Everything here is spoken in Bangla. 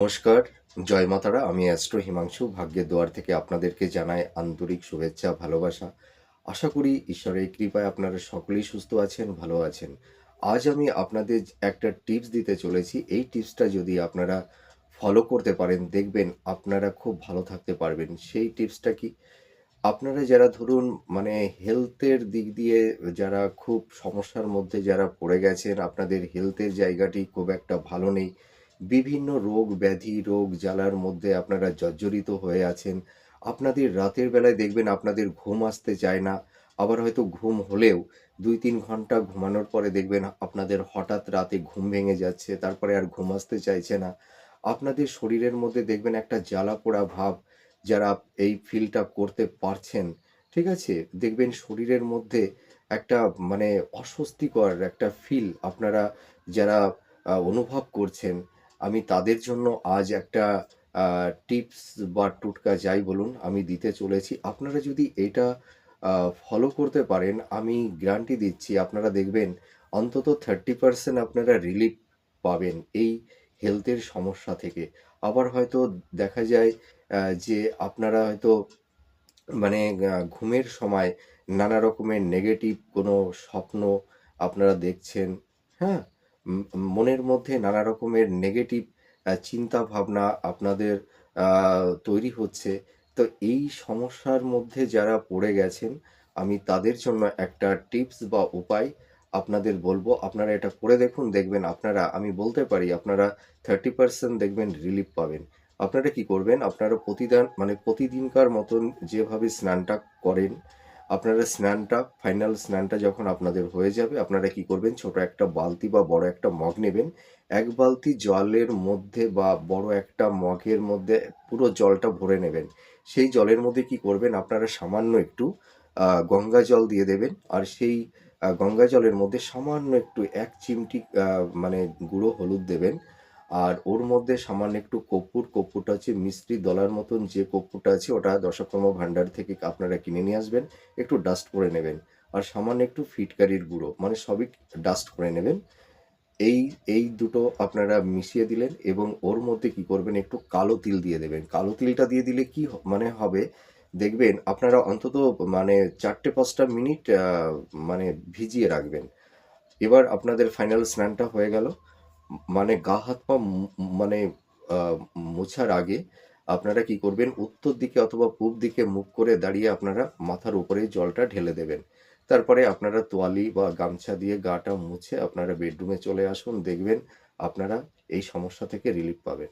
নমস্কার, জয় মাতারা। আমি অ্যাস্ট্রো হিমাংশু ভাগ্যের দুয়ার থেকে আপনাদেরকে জানাই আন্তরিক শুভেচ্ছা, ভালোবাসা। আশা করি ঈশ্বরের কৃপায় আপনারা সকলেই সুস্থ আছেন, ভালো আছেন। আজ আমি আপনাদের একটা টিপস দিতে চলেছি। এই টিপসটা যদি আপনারা ফলো করতে পারেন, দেখবেন আপনারা খুব ভালো থাকতে পারবেন। সেই টিপসটা কি? আপনারা যারা ধরুন মানে হেলথের দিক দিয়ে যারা খুব সমস্যার মধ্যে যারা পড়ে গেছেন, আপনাদের হেলথের জায়গাটি খুব একটা ভালো নেই, বিভিন্ন রোগ ব্যাধি রোগ জ্বালার মধ্যে আপনারা জর্জরিত হয়ে আছেন, আপনাদের রাতের বেলায় দেখবেন আপনাদের ঘুম আসতে চায় না, আবার হয়তো ঘুম হলেও 2-3 ঘন্টা ঘুমানোর পরে দেখবেন আপনাদের হঠাৎ রাতে ঘুম ভেঙে যাচ্ছে, তারপরে আর ঘুম আসতে চাইছে না। আপনাদের শরীরের মধ্যে দেখবেন একটা জ্বালা পোড়া ভাব, যারা এই ফিলটা করতে পারছেন, ঠিক আছে? দেখবেন শরীরের মধ্যে একটা মানে অস্বস্তিকর একটা ফিল আপনারা যারা অনুভব করছেন, আমি তাদের জন্য আজ একটা টিপস বা টোটকা যাই বলুন আমি দিতে চলেছি। আপনারা যদি এটা ফলো করতে পারেন, আমি গ্যারান্টি দিচ্ছি আপনারা দেখবেন অন্তত 30% আপনারা রিলিফ পাবেন এই হেলথের সমস্যা থেকে। আবার হয়তো দেখা যায় যে আপনারা হয়তো মানে ঘুমের সময় নানা রকমের নেগেটিভ কোনো স্বপ্ন আপনারা দেখছেন, হ্যাঁ? মনের মধ্যে নানা রকমের নেগেটিভ চিন্তা ভাবনা আপনাদের তৈরি হচ্ছে। তো এই সমস্যার মধ্যে যারা পড়ে গেছেন, আমি তাদের জন্য একটা টিপস বা উপায় আপনাদের বলবো। আপনারা এটা করে দেখুন, দেখবেন আপনারা আমি বলতে পারি আপনারা 30% দেখবেন রিলিফ পাবেন। আপনারা কি করবেন? আপনারা প্রতিদিনকার মতন যেভাবে স্নানটা করেন, আপনারা ফাইনাল স্নানটা যখন আপনাদের হয়ে যাবে, আপনারা কি করবেন? ছোট একটা বালতি বা বড় একটা মগ নেবেন। ১ বালতি জলের মধ্যে বা বড় একটা মগের মধ্যে পুরো জলটা ভরে নেবেন। সেই জলের মধ্যে কি করবেন? আপনারা সামান্য একটু গঙ্গা জল দিয়ে দেবেন। আর সেই গঙ্গা জলের মধ্যে সামান্য একটু ১ চিমটি মানে গুঁড়ো হলুদ দেবেন। আর ওর মধ্যে সামান্য একটু কর্পূরটা হচ্ছে মিস্ত্রি দলার মতন যে কর্পূরটা আছে, ওটা দশকর্ম ভাণ্ডার থেকে আপনারা কিনে নিয়ে আসবেন। একটু ডাস্ট করে নেবেন। আর সামান্য একটু ফিটকারির গুঁড়ো, মানে সবই ডাস্ট করে নেবেন। এই এই দুটো আপনারা মিশিয়ে দিলেন এবং ওর মধ্যে কি করবেন? একটু কালো তিল দিয়ে দেবেন। কালো তিলটা দিয়ে দিলে কি মানে হবে? দেখবেন আপনারা অন্তত মানে ৪-৫টা মিনিট মানে ভিজিয়ে রাখবেন। এবার আপনাদের ফাইনাল স্নানটা হয়ে গেল। মানে গা হাত পা মানে আ মোছার আগে আপনারা কি করবেন? উত্তর দিকে অথবা পূব দিকে মুখ করে দাঁড়িয়ে আপনারা মাথার উপরে জলটা ঢেলে দেবেন। তারপরে আপনারা তোয়ালি বা গামছা দিয়ে গাটা মুছে আপনারা বেডরুমে চলে আসুন। দেখবেন আপনারা এই সমস্যা থেকে রিলিফ পাবেন।